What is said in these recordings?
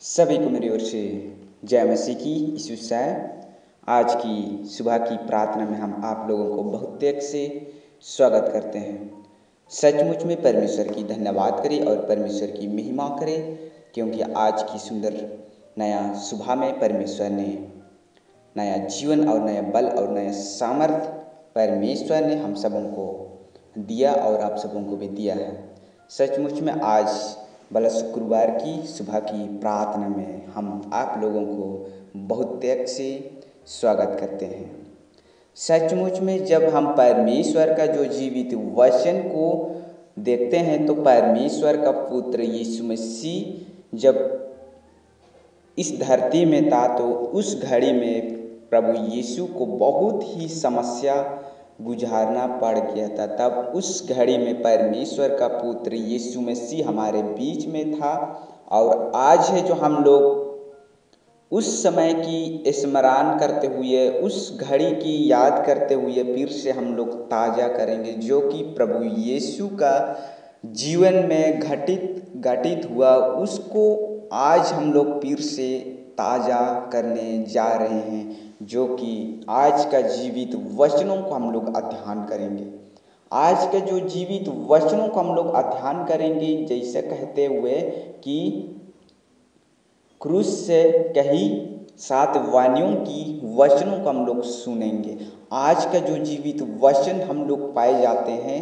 सभी को मेरी ओर से जय मसीह की यीशु से। आज की सुबह की प्रार्थना में हम आप लोगों को बहुत त्याग से स्वागत करते हैं। सचमुच में परमेश्वर की धन्यवाद करें और परमेश्वर की महिमा करें, क्योंकि आज की सुंदर नया सुबह में परमेश्वर ने नया जीवन और नया बल और नया सामर्थ परमेश्वर ने हम सबों को दिया और आप सबों को भी दिया है। सचमुच में आज भला शुक्रवार की सुबह की प्रार्थना में हम आप लोगों को बहुत त्याग से स्वागत करते हैं। सचमुच में जब हम परमेश्वर का जो जीवित वचन को देखते हैं तो परमेश्वर का पुत्र यीशु मसीह जब इस धरती में था तो उस घड़ी में प्रभु यीशु को बहुत ही समस्या गुजारना पड़ गया था। तब उस घड़ी में परमेश्वर का पुत्र यीशु मसीह हमारे बीच में था और आज है जो हम लोग उस समय की स्मरण करते हुए, उस घड़ी की याद करते हुए फिर से हम लोग ताज़ा करेंगे, जो कि प्रभु यीशु का जीवन में घटित हुआ, उसको आज हम लोग फिर से ताज़ा करने जा रहे हैं, जो कि आज का जीवित वचनों को हम लोग अध्ययन करेंगे। आज के जो जीवित वचनों को हम लोग अध्ययन करेंगे, जैसे कहते हुए कि क्रूस से कही 7 वाणियों की वचनों को हम लोग सुनेंगे। आज का जो जीवित वचन हम लोग पाए जाते हैं,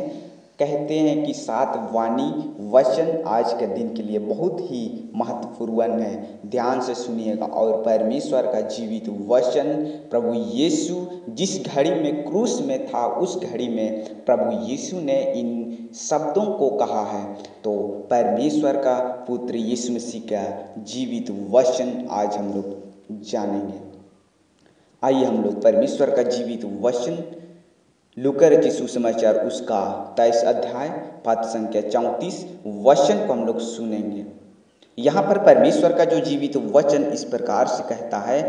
कहते हैं कि 7 वाणी वचन आज के दिन के लिए बहुत ही महत्वपूर्ण है। ध्यान से सुनिएगा। और परमेश्वर का जीवित वचन प्रभु यीशु जिस घड़ी में क्रूस में था, उस घड़ी में प्रभु यीशु ने इन शब्दों को कहा है। तो परमेश्वर का पुत्र यीशु मसीह का जीवित वचन आज हम लोग जानेंगे। आइए हम लोग परमेश्वर का जीवित वचन लूका रचित सुसमाचार उसका 23 अध्याय पद संख्या 34 वचन को हम लोग सुनेंगे। यहाँ पर परमेश्वर का जो जीवित वचन इस प्रकार से कहता है,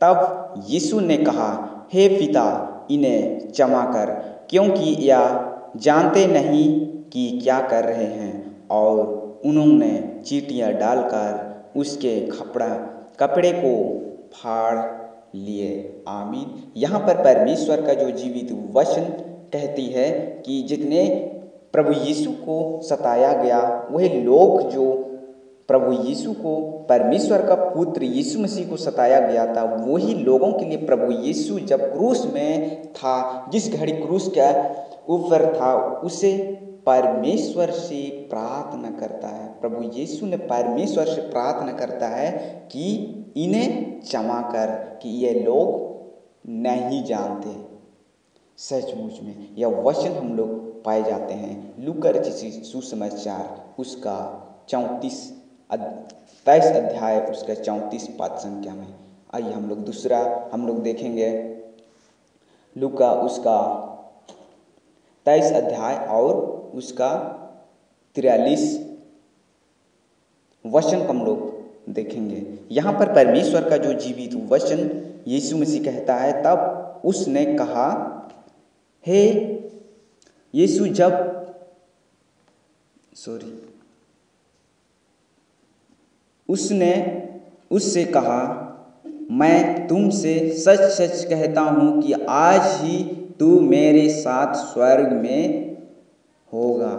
तब यीशु ने कहा, हे पिता, इन्हें क्षमा कर, क्योंकि यह जानते नहीं कि क्या कर रहे हैं। और उन्होंने चींटियाँ डालकर उसके कपड़े को फाड़ लिए। आमीन। यहाँ पर परमेश्वर का जो जीवित वचन कहती है कि जितने प्रभु यीशु को सताया गया, वही लोग जो प्रभु यीशु को, परमेश्वर का पुत्र यीशु मसीह को सताया गया था, वही लोगों के लिए प्रभु यीशु जब क्रूस में था, जिस घड़ी क्रूस का ऊपर था, उसे परमेश्वर से प्रार्थना करता है। प्रभु यीशु ने परमेश्वर से प्रार्थना करता है कि इन्हें क्षमा कर, कि ये लोग नहीं जानते। सचमुच में यह वचन हम लोग पाए जाते हैं लूका रचित सुसमाचार उसका 23 अध्याय उसका 34 पद संख्या में। आइए हम लोग दूसरा हम लोग देखेंगे लूका उसका 23 अध्याय और उसका 43 वचन को हम लोग देखेंगे। यहाँ पर परमेश्वर का जो जीवित वचन यीशु मसीह कहता है, तब उसने कहा, हे यीशु उसने उससे कहा, मैं तुमसे सच सच कहता हूँ कि आज ही तू मेरे साथ स्वर्ग में होगा।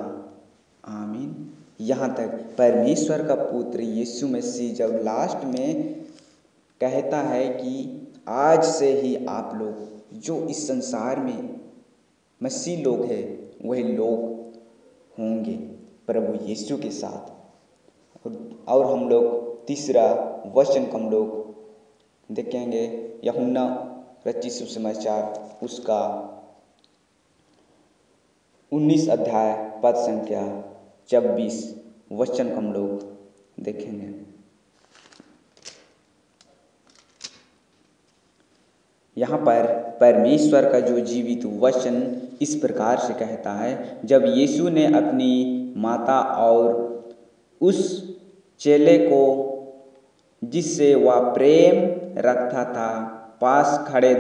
आमीन। यहाँ तक परमेश्वर का पुत्र यीशु मसीह जब लास्ट में कहता है कि आज से ही आप लोग जो इस संसार में मसीह लोग हैं, वही लोग होंगे प्रभु यीशु के साथ। और हम लोग तीसरा वचन को हम लोग देखेंगे यूहन्ना रचित सुसमाचार उसका 19 अध्याय पद संख्या 26 वचन को हम लोग देखेंगे। यहाँ पर परमेश्वर का जो जीवित वचन इस प्रकार से कहता है, जब यीशु ने अपनी माता और उस चेले को जिससे वह प्रेम रखता था पास खड़े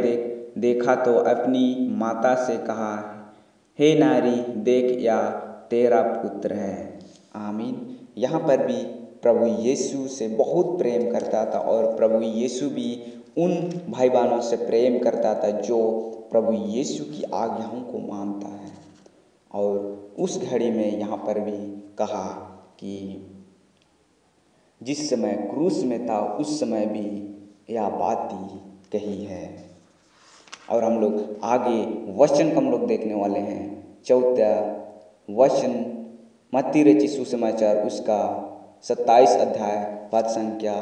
देखा तो अपनी माता से कहा, हे नारी, देख, या तेरा पुत्र है। आमीन। यहाँ पर भी प्रभु यीशु से बहुत प्रेम करता था और प्रभु यीशु भी उन भाई बहनों से प्रेम करता था जो प्रभु यीशु की आज्ञाओं को मानता है। और उस घड़ी में यहाँ पर भी कहा कि जिस समय क्रूस में था उस समय भी यह बात ही कही है। और हम लोग आगे वचन को हम लोग देखने वाले हैं। चौथा वचन मत्ती रचित सुसमाचार उसका 27 अध्याय पद संख्या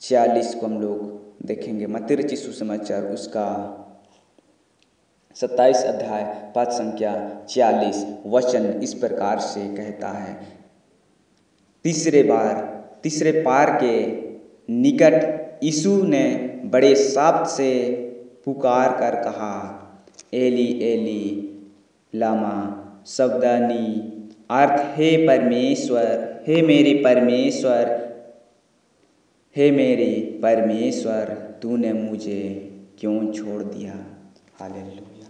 46 को हम लोग देखेंगे। मत्ती रचित सुसमाचार उसका 27 अध्याय पद संख्या 46 वचन इस प्रकार से कहता है। तीसरे पार के निकट यीशु ने बड़े शब्द से पुकार कर कहा, एली एली लामा सबक्तानी, अर्थ हे मेरे परमेश्वर तूने मुझे क्यों छोड़ दिया। हालेलुया,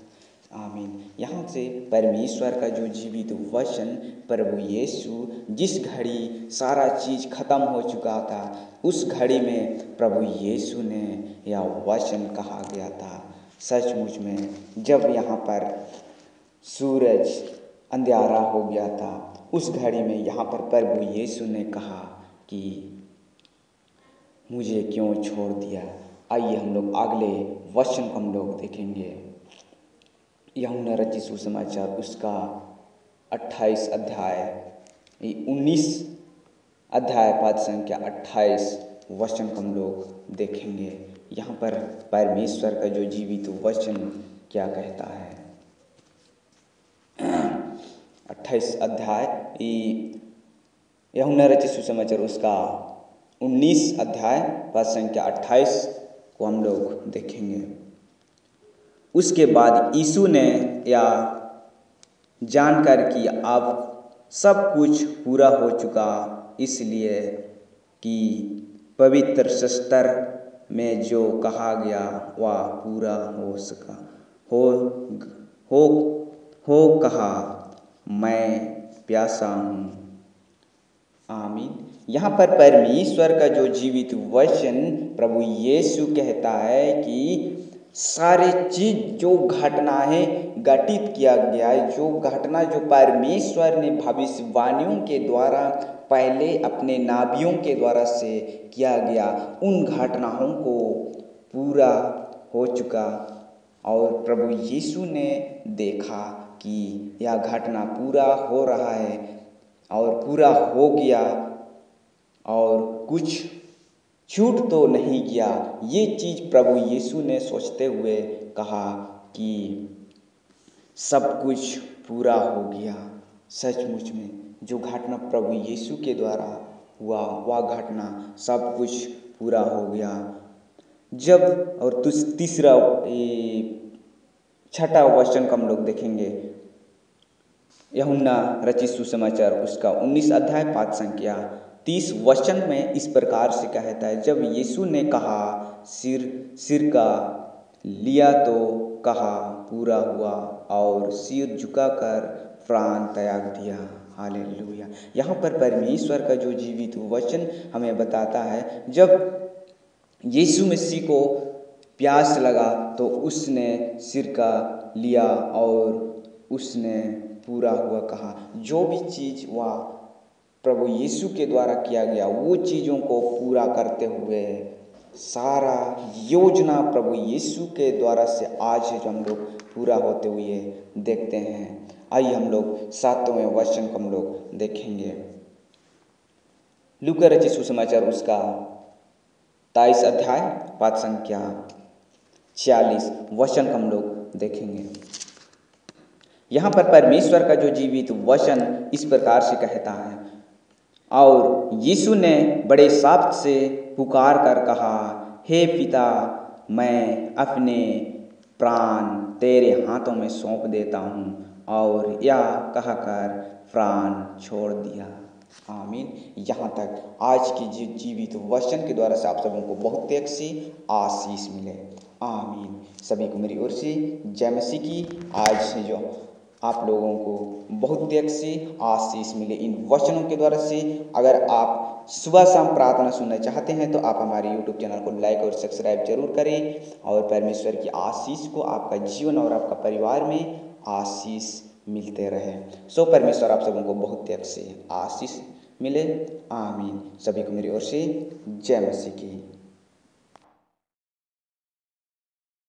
आमीन। यहाँ से परमेश्वर का जो जीवित वचन प्रभु यीशु जिस घड़ी सारा चीज़ खत्म हो चुका था उस घड़ी में प्रभु यीशु ने यह वचन कहा गया था। सचमुच में जब यहाँ पर सूरज अंधेरा हो गया था उस घड़ी में यहाँ पर प्रभु यीशु ने कहा कि मुझे क्यों छोड़ दिया। आइए हम लोग अगले वचन को हम लोग देखेंगे। यूहन्ना रचित सुसमाचार उसका 28 अध्याय 19 अध्याय पद संख्या 28 वचन को हम लोग देखेंगे। यहाँ पर परमेश्वर का जो जीवित वचन क्या कहता है। 28 अध्याय यूहन्ना रचित सुसमाचार उसका 19 अध्याय पद संख्या 28 को हम लोग देखेंगे। उसके बाद यीशु ने यह जानकर कि अब सब कुछ पूरा हो चुका, इसलिए कि पवित्र शास्त्र में जो कहा गया वह पूरा हो कहा, मैं प्यासा हूँ। आमीन। यहाँ पर परमेश्वर का जो जीवित वचन प्रभु यीशु कहता है कि सारे चीज जो घटनाएं घटित किया गया है, जो घटना जो परमेश्वर ने भविष्यवाणियों के द्वारा पहले अपने नाबियों के द्वारा से किया गया, उन घटनाओं को पूरा हो चुका। और प्रभु यीशु ने देखा कि यह घटना पूरा हो रहा है और पूरा हो गया और कुछ छूट तो नहीं गया। ये चीज़ प्रभु यीशु ने सोचते हुए कहा कि सब कुछ पूरा हो गया। सचमुच में जो घटना प्रभु यीशु के द्वारा हुआ वह घटना सब कुछ पूरा हो गया। जब और तीसरा छठा वचन को हम लोग देखेंगे। यूहन्ना रचित सुसमाचार उसका 19 अध्याय पद संख्या 30 वचन में इस प्रकार से कहता है। जब यीशु ने कहा सिर का लिया तो कहा पूरा हुआ और सिर झुकाकर प्राण त्याग दिया। हालेलुया। यहाँ पर परमेश्वर का जो जीवित वचन हमें बताता है, जब यीशु मसीह को प्यास लगा तो उसने सिर का लिया और उसने पूरा हुआ कहा। जो भी चीज़ वह प्रभु यीशु के द्वारा किया गया वो चीज़ों को पूरा करते हुए सारा योजना प्रभु यीशु के द्वारा से आज हम लोग पूरा होते हुए देखते हैं। आइए हम लोग 7वें वचन को हम लोग देखेंगे। लूका रचित सुसमाचार उसका 23 अध्याय पद संख्या 46 वचन को हम लोग देखेंगे। यहाँ पर परमेश्वर का जो जीवित वचन इस प्रकार से कहता है, और यीशु ने बड़े शब्द से पुकार कर कहा, हे पिता, मैं अपने प्राण तेरे हाथों में सौंप देता हूँ। और यह कहकर प्राण छोड़ दिया। आमीन। यहाँ तक आज की जीवित वचन के द्वारा से आप सबों को बहुत एक सी आशीष मिले। आमीन। सभी को मेरी ओर से जय मसीह की। आज से जो आप लोगों को बहुत देर से आशीष मिले इन वचनों के द्वारा से। अगर आप सुबह शाम प्रार्थना सुनना चाहते हैं तो आप हमारे यूट्यूब चैनल को लाइक और सब्सक्राइब जरूर करें और परमेश्वर की आशीष को आपका जीवन और आपका परिवार में आशीष मिलते रहे। सो परमेश्वर आप सबों को बहुत देर से आशीष मिले। आमीन। सभी को मेरी ओर से जय मसीह की।